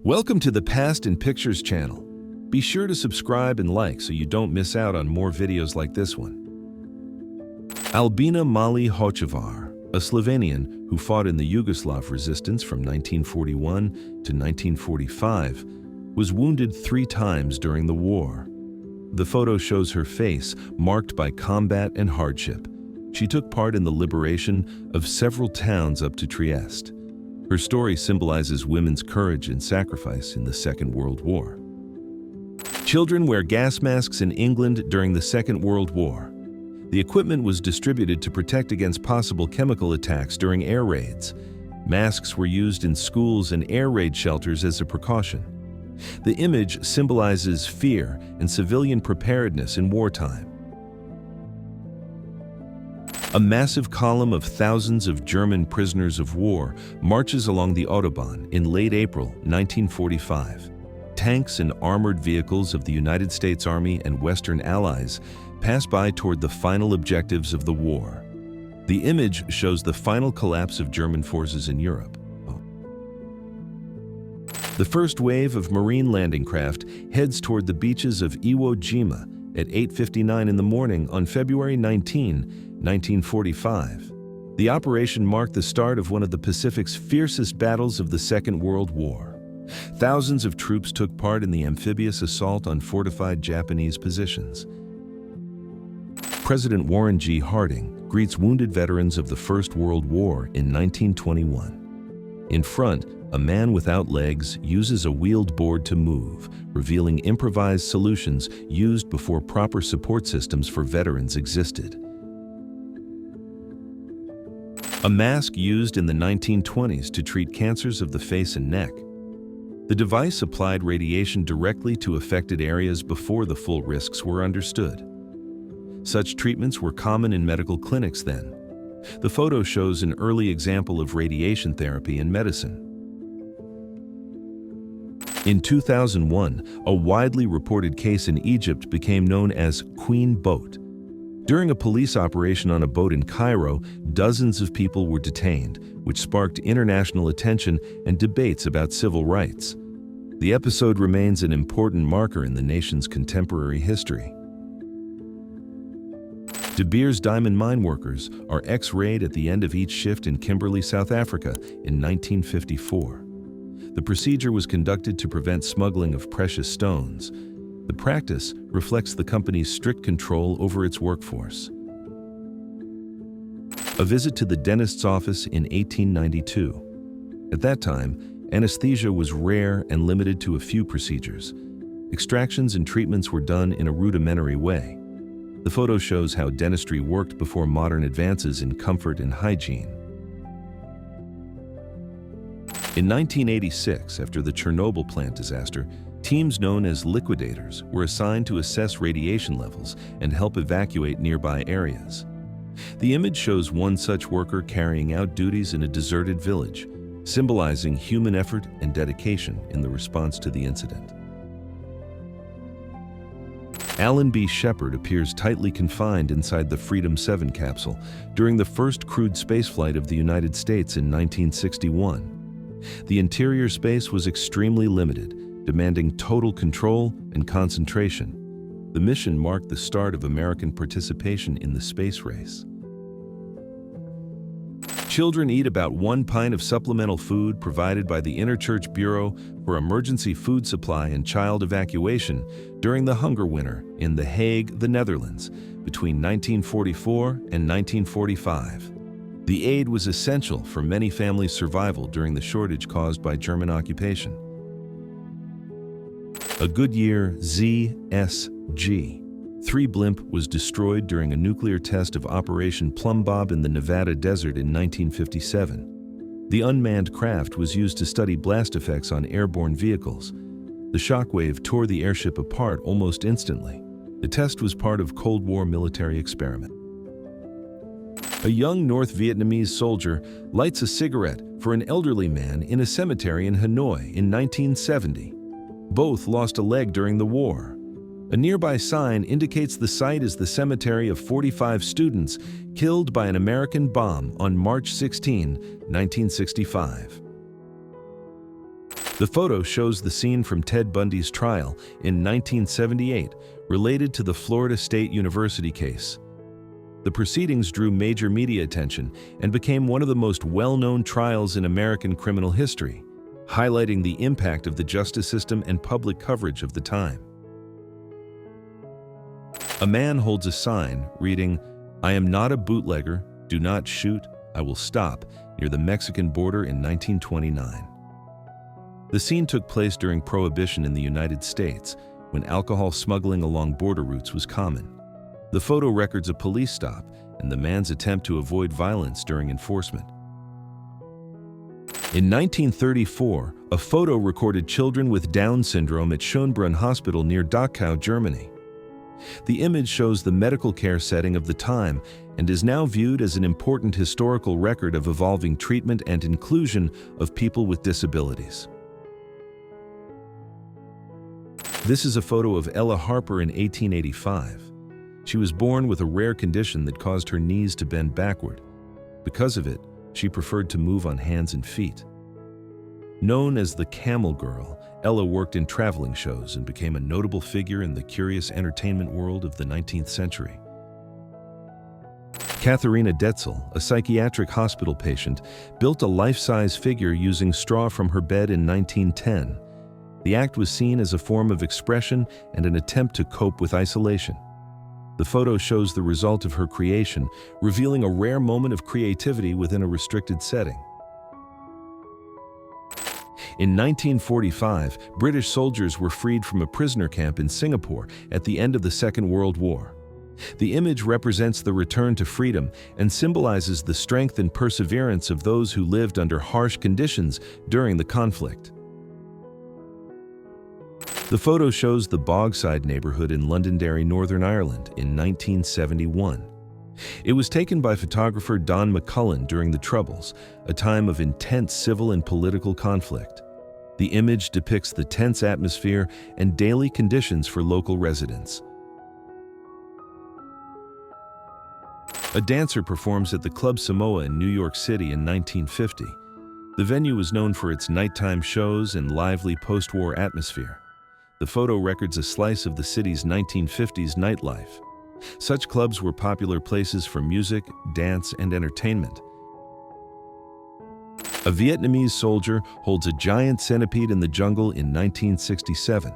Welcome to the Past in Pictures channel. Be sure to subscribe and like so you don't miss out on more videos like this one. Albina Mali Hocevar, a Slovenian who fought in the Yugoslav resistance from 1941 to 1945, was wounded 3 times during the war. The photo shows her face marked by combat and hardship. She took part in the liberation of several towns up to Trieste. Her story symbolizes women's courage and sacrifice in the Second World War. Children wear gas masks in England during the Second World War. The equipment was distributed to protect against possible chemical attacks during air raids. Masks were used in schools and air raid shelters as a precaution. The image symbolizes fear and civilian preparedness in wartime. A massive column of thousands of German prisoners of war marches along the Autobahn in late April 1945. Tanks and armored vehicles of the United States Army and Western Allies pass by toward the final objectives of the war. The image shows the final collapse of German forces in Europe. The first wave of marine landing craft heads toward the beaches of Iwo Jima at 8:59 in the morning on February 19, 1945. The operation marked the start of one of the Pacific's fiercest battles of the Second World War. Thousands of troops took part in the amphibious assault on fortified Japanese positions. President Warren G. Harding greets wounded veterans of the First World War in 1921. In front, a man without legs uses a wheeled board to move, revealing improvised solutions used before proper support systems for veterans existed. A mask used in the 1920s to treat cancers of the face and neck. The device applied radiation directly to affected areas before the full risks were understood. Such treatments were common in medical clinics then. The photo shows an early example of radiation therapy in medicine. In 2001, a widely reported case in Egypt became known as Queen Boat. During a police operation on a boat in Cairo, dozens of people were detained, which sparked international attention and debates about civil rights. The episode remains an important marker in the nation's contemporary history. De Beers diamond mine workers are X-rayed at the end of each shift in Kimberley, South Africa in 1954. The procedure was conducted to prevent smuggling of precious stones. The practice reflects the company's strict control over its workforce. A visit to the dentist's office in 1892. At that time, anesthesia was rare and limited to a few procedures. Extractions and treatments were done in a rudimentary way. The photo shows how dentistry worked before modern advances in comfort and hygiene. In 1986, after the Chernobyl plant disaster, teams known as liquidators were assigned to assess radiation levels and help evacuate nearby areas. The image shows one such worker carrying out duties in a deserted village, symbolizing human effort and dedication in the response to the incident. Alan B. Shepard appears tightly confined inside the Freedom 7 capsule during the first crewed spaceflight of the United States in 1961. The interior space was extremely limited, demanding total control and concentration. The mission marked the start of American participation in the space race. Children eat about 1 pint of supplemental food provided by the Interchurch Bureau for Emergency Food Supply and Child Evacuation during the Hunger Winter in The Hague, the Netherlands, between 1944 and 1945. The aid was essential for many families' survival during the shortage caused by German occupation. A Goodyear ZSG-3 blimp was destroyed during a nuclear test of Operation Plum Bob in the Nevada desert in 1957. The unmanned craft was used to study blast effects on airborne vehicles. The shockwave tore the airship apart almost instantly. The test was part of Cold War military experiment. A young North Vietnamese soldier lights a cigarette for an elderly man in a cemetery in Hanoi in 1970. Both lost a leg during the war. A nearby sign indicates the site is the cemetery of 45 students killed by an American bomb on March 16, 1965. The photo shows the scene from Ted Bundy's trial in 1978 related to the Florida State University case. The proceedings drew major media attention and became one of the most well-known trials in American criminal history, highlighting the impact of the justice system and public coverage of the time. A man holds a sign reading, "I am not a bootlegger, do not shoot, I will stop," near the Mexican border in 1929. The scene took place during Prohibition in the United States, when alcohol smuggling along border routes was common. The photo records a police stop and the man's attempt to avoid violence during enforcement. In 1934, a photo recorded children with Down syndrome at Schönbrunn Hospital near Dachau, Germany. The image shows the medical care setting of the time and is now viewed as an important historical record of evolving treatment and inclusion of people with disabilities. This is a photo of Ella Harper in 1885. She was born with a rare condition that caused her knees to bend backward. Because of it, she preferred to move on hands and feet. Known as the Camel Girl, Ella worked in traveling shows and became a notable figure in the curious entertainment world of the 19th century. Katharina Detzel, a psychiatric hospital patient, built a life-size figure using straw from her bed in 1910. The act was seen as a form of expression and an attempt to cope with isolation. The photo shows the result of her creation, revealing a rare moment of creativity within a restricted setting. In 1945, British soldiers were freed from a prisoner camp in Singapore at the end of the Second World War. The image represents the return to freedom and symbolizes the strength and perseverance of those who lived under harsh conditions during the conflict. The photo shows the Bogside neighborhood in Londonderry, Northern Ireland in 1971. It was taken by photographer Don McCullen during the Troubles, a time of intense civil and political conflict. The image depicts the tense atmosphere and daily conditions for local residents. A dancer performs at the Club Samoa in New York City in 1950. The venue was known for its nighttime shows and lively post-war atmosphere. The photo records a slice of the city's 1950s nightlife. Such clubs were popular places for music, dance, and entertainment. A Vietnamese soldier holds a giant centipede in the jungle in 1967.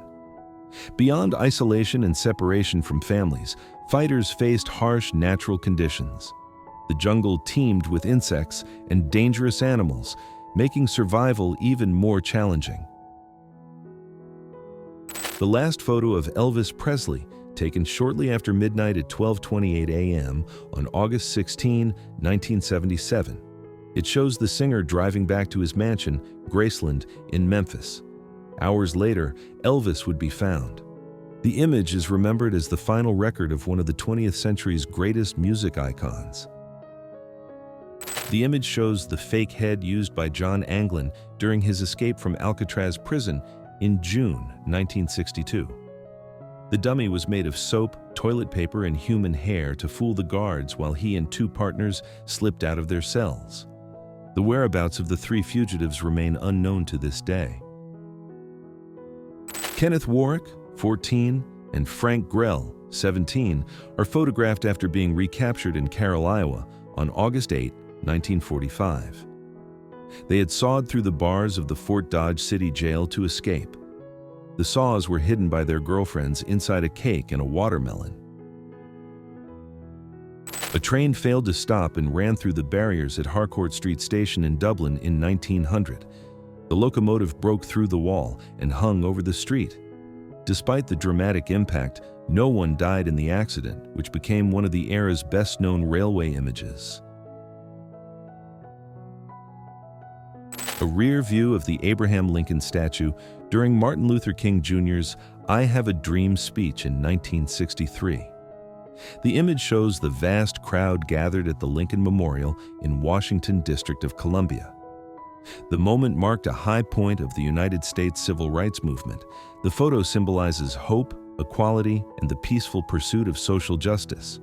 Beyond isolation and separation from families, fighters faced harsh natural conditions. The jungle teemed with insects and dangerous animals, making survival even more challenging. The last photo of Elvis Presley, taken shortly after midnight at 12:28 a.m. on August 16, 1977. It shows the singer driving back to his mansion, Graceland, in Memphis. Hours later, Elvis would be found. The image is remembered as the final record of one of the 20th century's greatest music icons. The image shows the fake head used by John Anglin during his escape from Alcatraz prison in June 1962. The dummy was made of soap, toilet paper, and human hair to fool the guards while he and two partners slipped out of their cells. The whereabouts of the three fugitives remain unknown to this day. Kenneth Warwick, 14, and Frank Grell, 17, are photographed after being recaptured in Cairo, Iowa, on August 8, 1945. They had sawed through the bars of the Fort Dodge City Jail to escape. The saws were hidden by their girlfriends inside a cake and a watermelon. A train failed to stop and ran through the barriers at Harcourt Street Station in Dublin in 1900. The locomotive broke through the wall and hung over the street. Despite the dramatic impact, no one died in the accident, which became one of the era's best-known railway images. A rear view of the Abraham Lincoln statue during Martin Luther King Jr.'s "I Have a Dream" speech in 1963. The image shows the vast crowd gathered at the Lincoln Memorial in Washington, District of Columbia. The moment marked a high point of the United States civil rights movement. The photo symbolizes hope, equality, and the peaceful pursuit of social justice.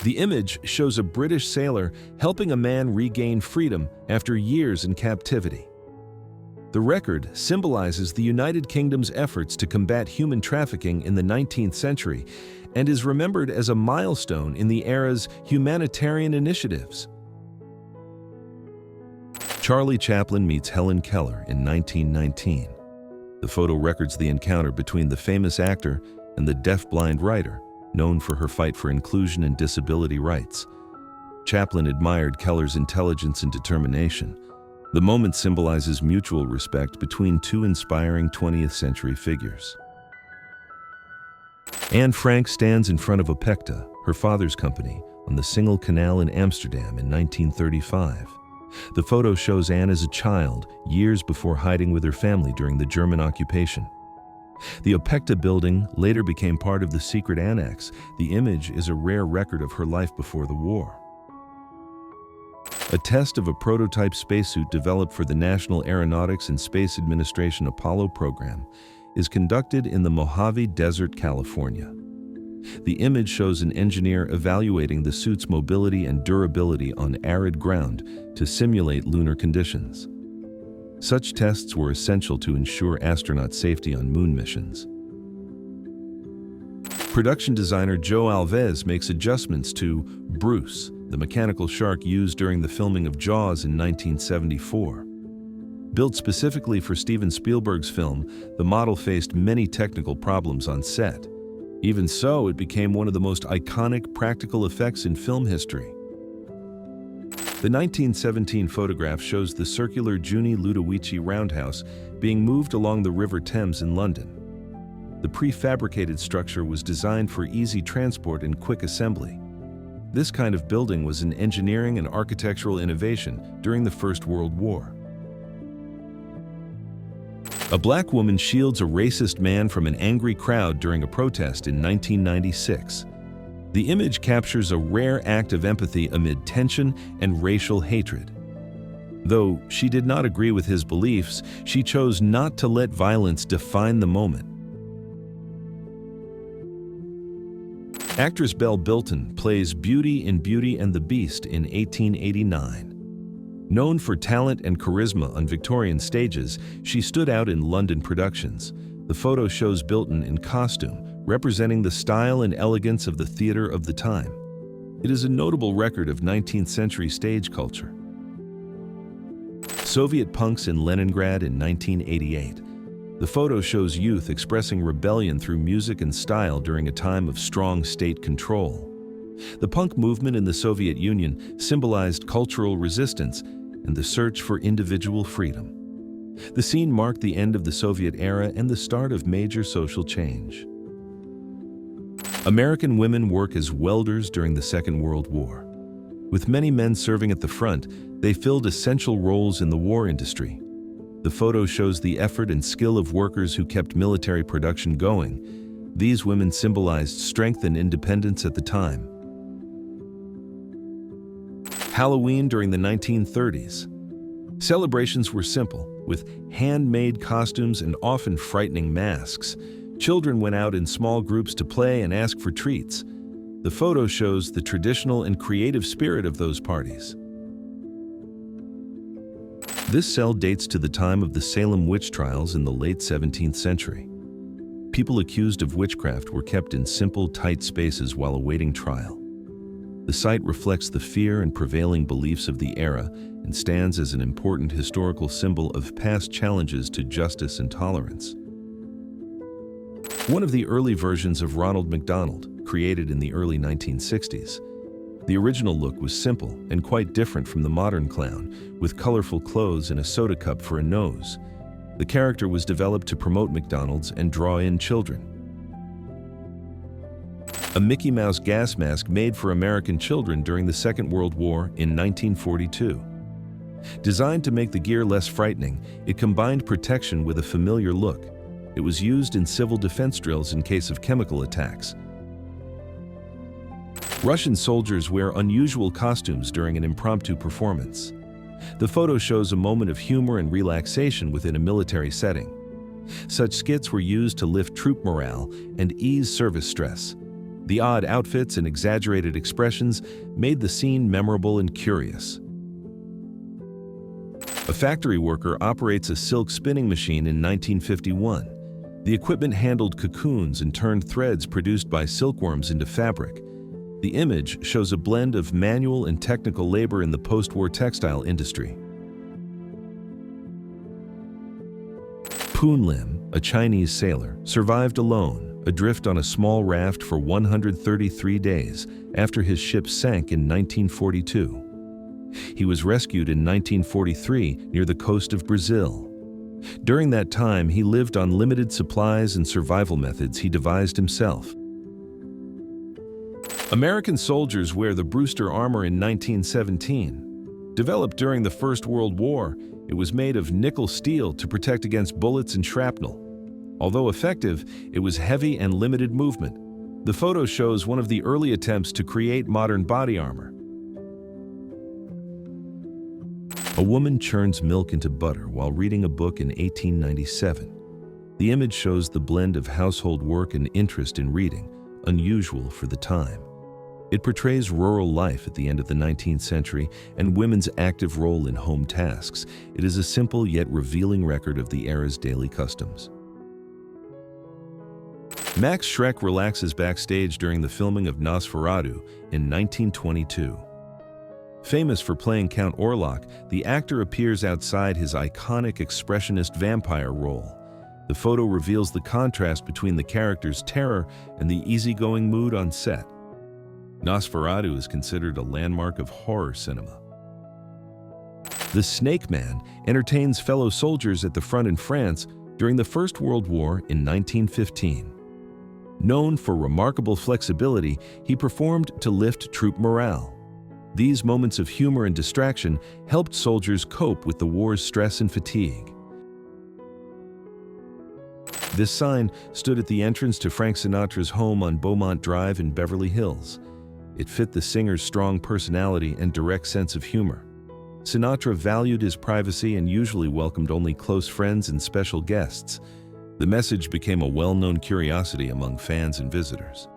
The image shows a British sailor helping a man regain freedom after years in captivity. The record symbolizes the United Kingdom's efforts to combat human trafficking in the 19th century and is remembered as a milestone in the era's humanitarian initiatives. Charlie Chaplin meets Helen Keller in 1919. The photo records the encounter between the famous actor and the deaf-blind writer, known for her fight for inclusion and disability rights. Chaplin admired Keller's intelligence and determination. The moment symbolizes mutual respect between two inspiring 20th century figures. Anne Frank stands in front of Opekta, her father's company, on the Singel Canal in Amsterdam in 1935. The photo shows Anne as a child, years before hiding with her family during the German occupation. The Opekta building later became part of the secret annex. The image is a rare record of her life before the war. A test of a prototype spacesuit developed for the National Aeronautics and Space Administration Apollo program is conducted in the Mojave Desert, California. The image shows an engineer evaluating the suit's mobility and durability on arid ground to simulate lunar conditions. Such tests were essential to ensure astronaut safety on moon missions. Production designer Joe Alves makes adjustments to Bruce, the mechanical shark used during the filming of Jaws in 1974. Built specifically for Steven Spielberg's film, the model faced many technical problems on set. Even so, it became one of the most iconic practical effects in film history. The 1917 photograph shows the circular Giuni Ludovici roundhouse being moved along the River Thames in London. The prefabricated structure was designed for easy transport and quick assembly. This kind of building was an engineering and architectural innovation during the First World War. A black woman shields a racist man from an angry crowd during a protest in 1996. The image captures a rare act of empathy amid tension and racial hatred. Though she did not agree with his beliefs, she chose not to let violence define the moment. Actress Belle Bilton plays Beauty in Beauty and the Beast in 1889. Known for talent and charisma on Victorian stages, she stood out in London productions. The photo shows Bilton in costume, representing the style and elegance of the theater of the time. It is a notable record of 19th century stage culture. Soviet punks in Leningrad in 1988. The photo shows youth expressing rebellion through music and style during a time of strong state control. The punk movement in the Soviet Union symbolized cultural resistance and the search for individual freedom. The scene marked the end of the Soviet era and the start of major social change. American women work as welders during the Second World War. With many men serving at the front, they filled essential roles in the war industry. The photo shows the effort and skill of workers who kept military production going. These women symbolized strength and independence at the time. Halloween during the 1930s. Celebrations were simple, with handmade costumes and often frightening masks. Children went out in small groups to play and ask for treats. The photo shows the traditional and creative spirit of those parties. This cell dates to the time of the Salem witch trials in the late 17th century. People accused of witchcraft were kept in simple, tight spaces while awaiting trial. The site reflects the fear and prevailing beliefs of the era and stands as an important historical symbol of past challenges to justice and tolerance. One of the early versions of Ronald McDonald, created in the early 1960s. The original look was simple and quite different from the modern clown, with colorful clothes and a soda cup for a nose. The character was developed to promote McDonald's and draw in children. A Mickey Mouse gas mask made for American children during the Second World War in 1942. Designed to make the gear less frightening, it combined protection with a familiar look. It was used in civil defense drills in case of chemical attacks. Russian soldiers wear unusual costumes during an impromptu performance. The photo shows a moment of humor and relaxation within a military setting. Such skits were used to lift troop morale and ease service stress. The odd outfits and exaggerated expressions made the scene memorable and curious. A factory worker operates a silk spinning machine in 1951. The equipment handled cocoons and turned threads produced by silkworms into fabric. The image shows a blend of manual and technical labor in the post-war textile industry. Poon Lim, a Chinese sailor, survived alone, adrift on a small raft for 133 days after his ship sank in 1942. He was rescued in 1943 near the coast of Brazil. During that time, he lived on limited supplies and survival methods he devised himself. American soldiers wear the Brewster armor in 1917. Developed during the First World War, it was made of nickel steel to protect against bullets and shrapnel. Although effective, it was heavy and limited movement. The photo shows one of the early attempts to create modern body armor. A woman churns milk into butter while reading a book in 1897. The image shows the blend of household work and interest in reading, unusual for the time. It portrays rural life at the end of the 19th century and women's active role in home tasks. It is a simple yet revealing record of the era's daily customs. Max Schreck relaxes backstage during the filming of Nosferatu in 1922. Famous for playing Count Orlok, the actor appears outside his iconic expressionist vampire role. The photo reveals the contrast between the character's terror and the easygoing mood on set. Nosferatu is considered a landmark of horror cinema. The Snake Man entertains fellow soldiers at the front in France during the First World War in 1915. Known for remarkable flexibility, he performed to lift troop morale. These moments of humor and distraction helped soldiers cope with the war's stress and fatigue. This sign stood at the entrance to Frank Sinatra's home on Beaumont Drive in Beverly Hills. It fit the singer's strong personality and direct sense of humor. Sinatra valued his privacy and usually welcomed only close friends and special guests. The message became a well-known curiosity among fans and visitors.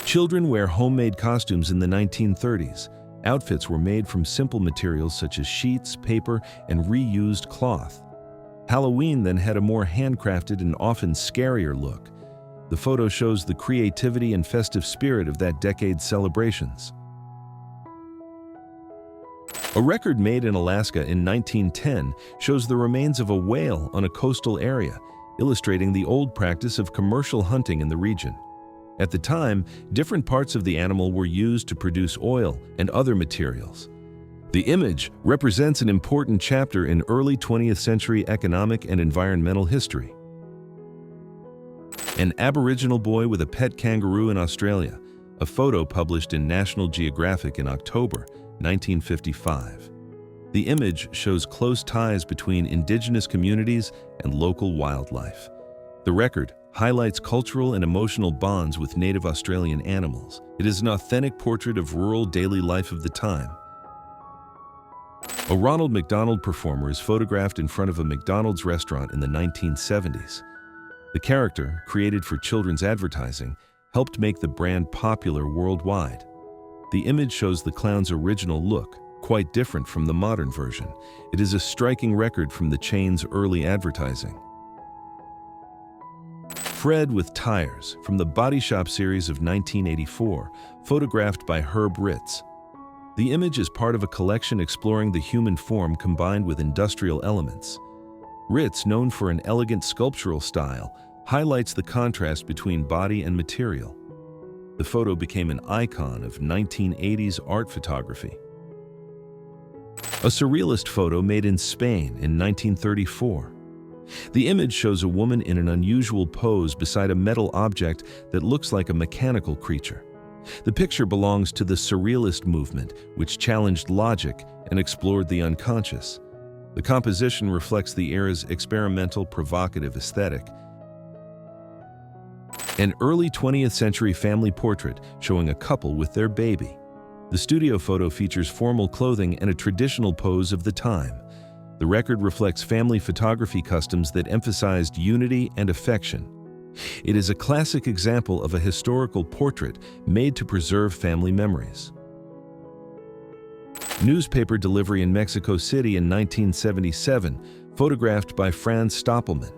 Children wear homemade costumes in the 1930s. Outfits were made from simple materials such as sheets, paper, and reused cloth. Halloween then had a more handcrafted and often scarier look. The photo shows the creativity and festive spirit of that decade's celebrations. A record made in Alaska in 1910 shows the remains of a whale on a coastal area, illustrating the old practice of commercial hunting in the region. At the time, different parts of the animal were used to produce oil and other materials. The image represents an important chapter in early 20th century economic and environmental history. An Aboriginal boy with a pet kangaroo in Australia, a photo published in National Geographic in October 1955. The image shows close ties between indigenous communities and local wildlife. The record highlights cultural and emotional bonds with native Australian animals. It is an authentic portrait of rural daily life of the time. A Ronald McDonald performer is photographed in front of a McDonald's restaurant in the 1970s. The character, created for children's advertising, helped make the brand popular worldwide. The image shows the clown's original look, quite different from the modern version. It is a striking record from the chain's early advertising. Fred with Tires, from the Body Shop series of 1984, photographed by Herb Ritz. The image is part of a collection exploring the human form combined with industrial elements. Ritz, known for an elegant sculptural style, highlights the contrast between body and material. The photo became an icon of 1980s art photography. A surrealist photo made in Spain in 1934. The image shows a woman in an unusual pose beside a metal object that looks like a mechanical creature. The picture belongs to the Surrealist movement, which challenged logic and explored the unconscious. The composition reflects the era's experimental, provocative aesthetic. An early 20th century family portrait showing a couple with their baby. The studio photo features formal clothing and a traditional pose of the time. The record reflects family photography customs that emphasized unity and affection. It is a classic example of a historical portrait made to preserve family memories. Newspaper delivery in Mexico City in 1977, photographed by Franz Stoppelman.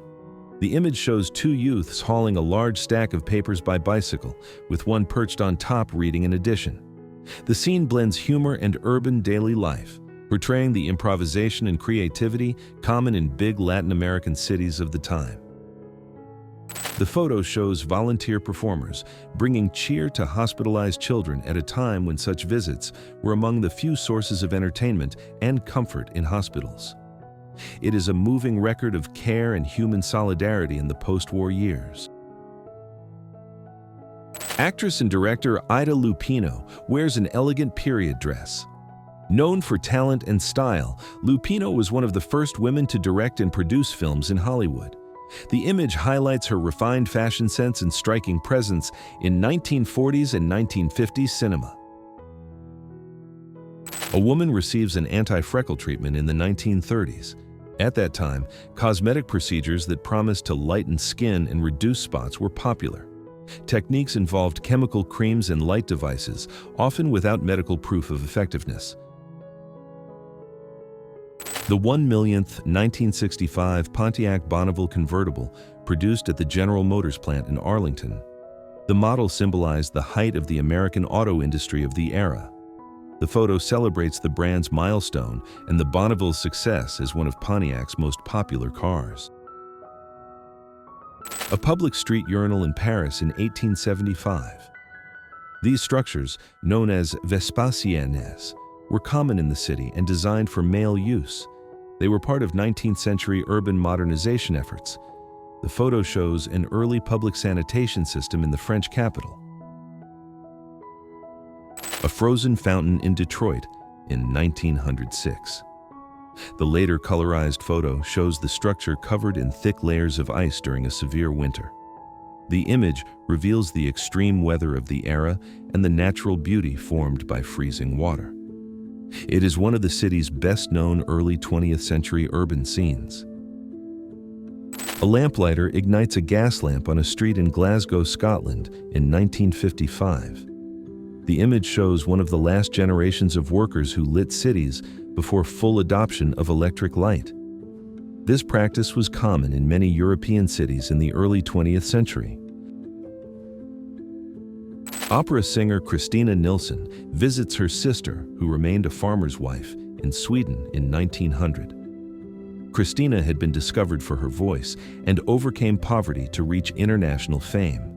The image shows two youths hauling a large stack of papers by bicycle, with one perched on top reading an edition. The scene blends humor and urban daily life, portraying the improvisation and creativity common in big Latin American cities of the time. The photo shows volunteer performers bringing cheer to hospitalized children at a time when such visits were among the few sources of entertainment and comfort in hospitals. It is a moving record of care and human solidarity in the post-war years. Actress and director Ida Lupino wears an elegant period dress. Known for talent and style, Lupino was one of the first women to direct and produce films in Hollywood. The image highlights her refined fashion sense and striking presence in 1940s and 1950s cinema. A woman receives an anti-freckle treatment in the 1930s. At that time, cosmetic procedures that promised to lighten skin and reduce spots were popular. Techniques involved chemical creams and light devices, often without medical proof of effectiveness. The 1 millionth 1965 Pontiac Bonneville convertible, produced at the General Motors plant in Arlington. The model symbolized the height of the American auto industry of the era. The photo celebrates the brand's milestone and the Bonneville's success as one of Pontiac's most popular cars. A public street urinal in Paris in 1875. These structures, known as Vespasiennes, were common in the city and designed for male use. They were part of 19th century urban modernization efforts. The photo shows an early public sanitation system in the French capital. A frozen fountain in Detroit in 1906. The later colorized photo shows the structure covered in thick layers of ice during a severe winter. The image reveals the extreme weather of the era and the natural beauty formed by freezing water. It is one of the city's best-known early 20th century urban scenes. A lamplighter ignites a gas lamp on a street in Glasgow, Scotland in 1955. The image shows one of the last generations of workers who lit cities before full adoption of electric light. This practice was common in many European cities in the early 20th century. Opera singer Christina Nilsson visits her sister, who remained a farmer's wife, in Sweden in 1900. Christina had been discovered for her voice and overcame poverty to reach international fame.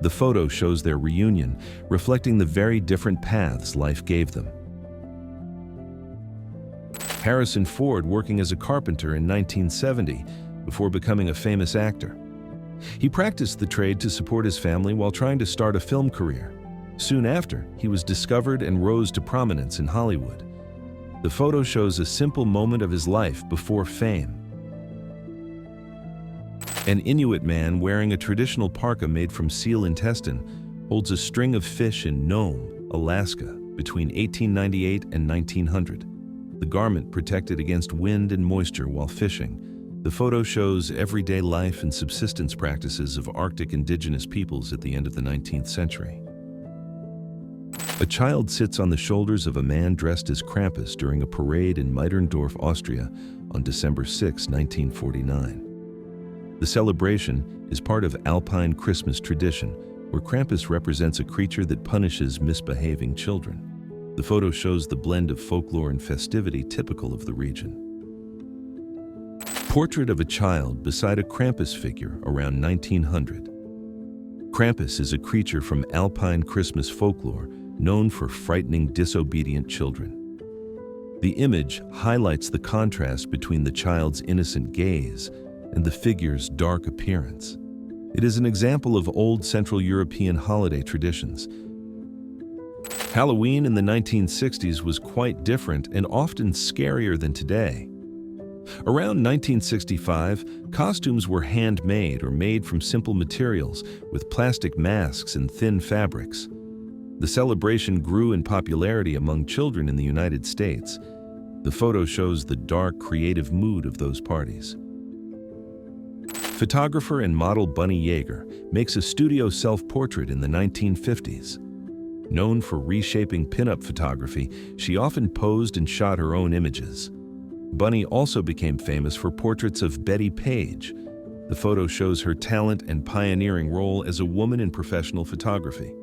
The photo shows their reunion, reflecting the very different paths life gave them. Harrison Ford working as a carpenter in 1970 before becoming a famous actor. He practiced the trade to support his family while trying to start a film career. Soon after, he was discovered and rose to prominence in Hollywood. The photo shows a simple moment of his life before fame. An Inuit man wearing a traditional parka made from seal intestine holds a string of fish in Nome, Alaska, between 1898 and 1900. The garment protected against wind and moisture while fishing. The photo shows everyday life and subsistence practices of Arctic indigenous peoples at the end of the 19th century. A child sits on the shoulders of a man dressed as Krampus during a parade in Mitterndorf, Austria on December 6, 1949. The celebration is part of Alpine Christmas tradition, where Krampus represents a creature that punishes misbehaving children. The photo shows the blend of folklore and festivity typical of the region. Portrait of a child beside a Krampus figure around 1900. Krampus is a creature from Alpine Christmas folklore known for frightening disobedient children. The image highlights the contrast between the child's innocent gaze and the figure's dark appearance. It is an example of old Central European holiday traditions. Halloween in the 1960s was quite different and often scarier than today. Around 1965, costumes were handmade or made from simple materials with plastic masks and thin fabrics. The celebration grew in popularity among children in the United States. The photo shows the dark, creative mood of those parties. Photographer and model Bunny Yeager makes a studio self-portrait in the 1950s. Known for reshaping pinup photography, she often posed and shot her own images. Bunny also became famous for portraits of Betty Page. The photo shows her talent and pioneering role as a woman in professional photography.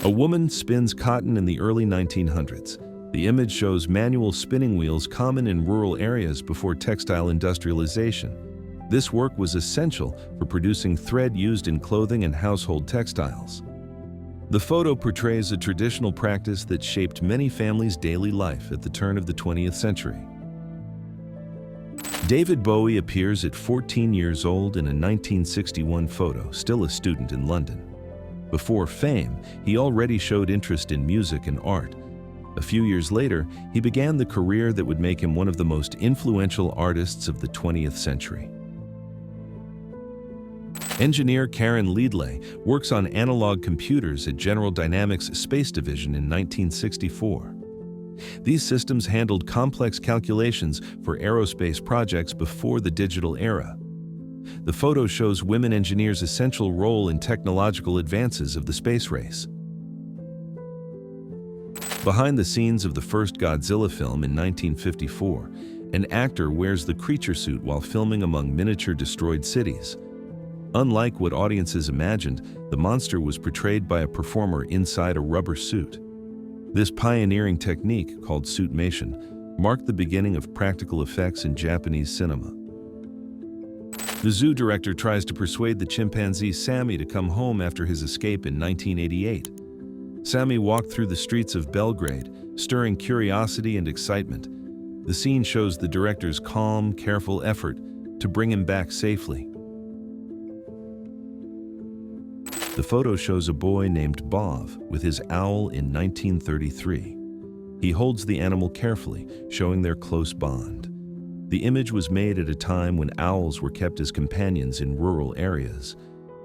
A woman spins cotton in the early 1900s. The image shows manual spinning wheels common in rural areas before textile industrialization. This work was essential for producing thread used in clothing and household textiles. The photo portrays a traditional practice that shaped many families' daily life at the turn of the 20th century. David Bowie appears at 14 years old in a 1961 photo, still a student in London. Before fame, he already showed interest in music and art. A few years later, he began the career that would make him one of the most influential artists of the 20th century. Engineer Karen Leedley works on analog computers at General Dynamics Space Division in 1964. These systems handled complex calculations for aerospace projects before the digital era. The photo shows women engineers' essential role in technological advances of the space race. Behind the scenes of the first Godzilla film in 1954, an actor wears the creature suit while filming among miniature destroyed cities. Unlike what audiences imagined, the monster was portrayed by a performer inside a rubber suit. This pioneering technique, called suitmation, marked the beginning of practical effects in Japanese cinema. The zoo director tries to persuade the chimpanzee Sammy to come home after his escape in 1988. Sammy walked through the streets of Belgrade, stirring curiosity and excitement. The scene shows the director's calm, careful effort to bring him back safely. The photo shows a boy named Bov with his owl in 1933. He holds the animal carefully, showing their close bond. The image was made at a time when owls were kept as companions in rural areas.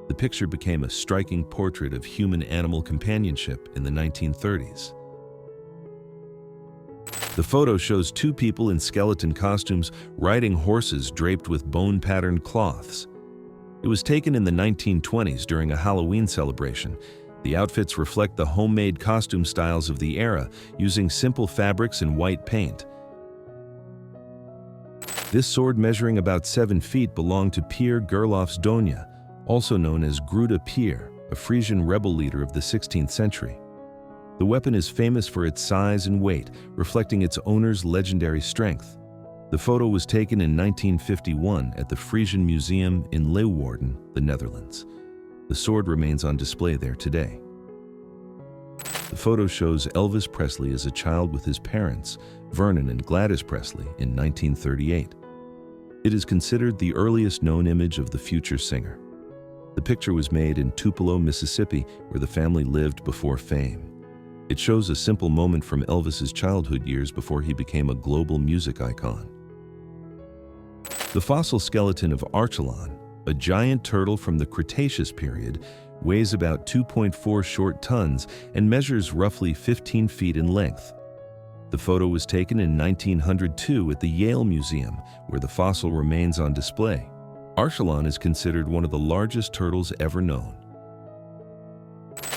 The picture became a striking portrait of human-animal companionship in the 1930s. The photo shows two people in skeleton costumes riding horses draped with bone-patterned cloths. It was taken in the 1920s during a Halloween celebration. The outfits reflect the homemade costume styles of the era, using simple fabrics and white paint. This sword, measuring about 7 feet, belonged to Pierre Gerloff's Donia, also known as Gruda Pier, a Frisian rebel leader of the 16th century. The weapon is famous for its size and weight, reflecting its owner's legendary strength. The photo was taken in 1951 at the Frisian Museum in Leeuwarden, the Netherlands. The sword remains on display there today. The photo shows Elvis Presley as a child with his parents, Vernon and Gladys Presley, in 1938. It is considered the earliest known image of the future singer. The picture was made in Tupelo, Mississippi, where the family lived before fame. It shows a simple moment from Elvis's childhood years before he became a global music icon. The fossil skeleton of Archelon, a giant turtle from the Cretaceous period, weighs about 2.4 short tons and measures roughly 15 feet in length. The photo was taken in 1902 at the Yale Museum, where the fossil remains on display. Archelon is considered one of the largest turtles ever known.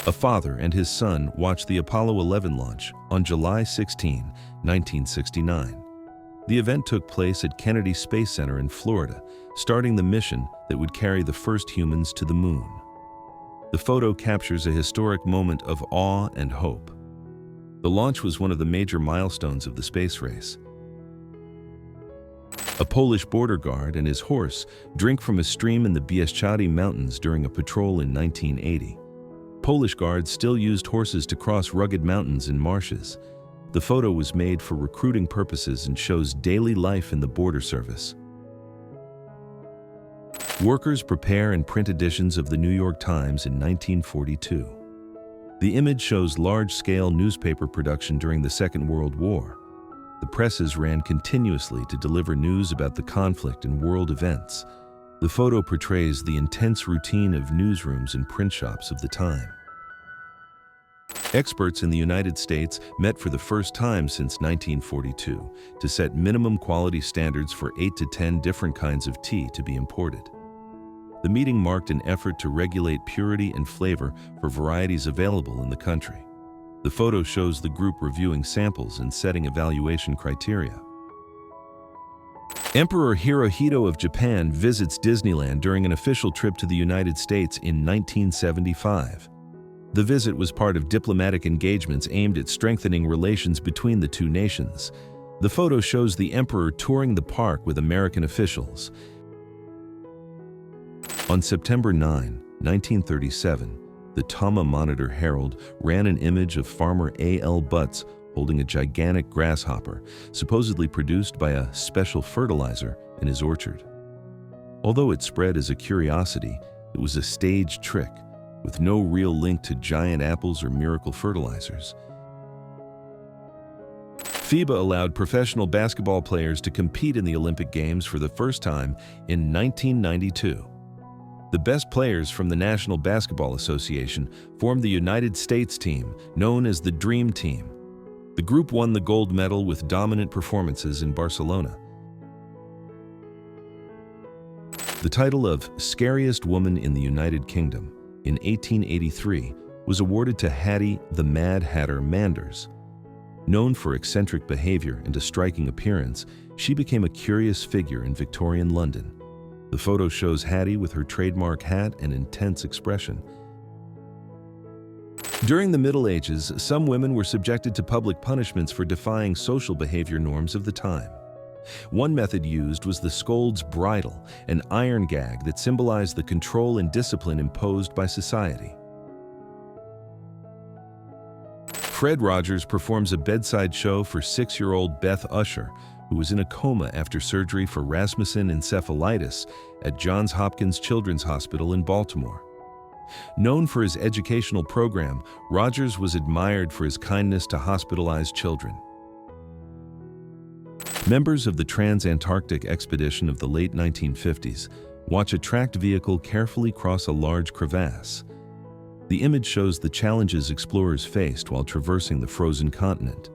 A father and his son watched the Apollo 11 launch on July 16, 1969. The event took place at Kennedy Space Center in Florida, starting the mission that would carry the first humans to the moon. The photo captures a historic moment of awe and hope. The launch was one of the major milestones of the space race. A Polish border guard and his horse drink from a stream in the Bieszczady Mountains during a patrol in 1980. Polish guards still used horses to cross rugged mountains and marshes. The photo was made for recruiting purposes and shows daily life in the border service. Workers prepare and print editions of the New York Times in 1942. The image shows large-scale newspaper production during the Second World War. The presses ran continuously to deliver news about the conflict and world events. The photo portrays the intense routine of newsrooms and print shops of the time. Experts in the United States met for the first time since 1942 to set minimum quality standards for 8 to 10 different kinds of tea to be imported. The meeting marked an effort to regulate purity and flavor for varieties available in the country. The photo shows the group reviewing samples and setting evaluation criteria. Emperor Hirohito of Japan visits Disneyland during an official trip to the United States in 1975. The visit was part of diplomatic engagements aimed at strengthening relations between the two nations. The photo shows the emperor touring the park with American officials. On September 9, 1937, the Tama Monitor Herald ran an image of farmer A.L. Butts holding a gigantic grasshopper, supposedly produced by a special fertilizer in his orchard. Although it spread as a curiosity, it was a staged trick, with no real link to giant apples or miracle fertilizers. FIBA allowed professional basketball players to compete in the Olympic Games for the first time in 1992. The best players from the National Basketball Association formed the United States team, known as the Dream Team. The group won the gold medal with dominant performances in Barcelona. The title of Scariest Woman in the United Kingdom in 1883 was awarded to Hattie the Mad Hatter Manders. Known for eccentric behavior and a striking appearance, she became a curious figure in Victorian London. The photo shows Hattie with her trademark hat and intense expression. During the Middle Ages, some women were subjected to public punishments for defying social behavior norms of the time. One method used was the scold's bridle, an iron gag that symbolized the control and discipline imposed by society. Fred Rogers performs a bedside show for 6-year-old Beth Usher, who was in a coma after surgery for Rasmussen encephalitis at Johns Hopkins Children's Hospital in Baltimore. Known for his educational program, Rogers was admired for his kindness to hospitalized children. Members of the Trans-Antarctic expedition of the late 1950s watch a tracked vehicle carefully cross a large crevasse. The image shows the challenges explorers faced while traversing the frozen continent.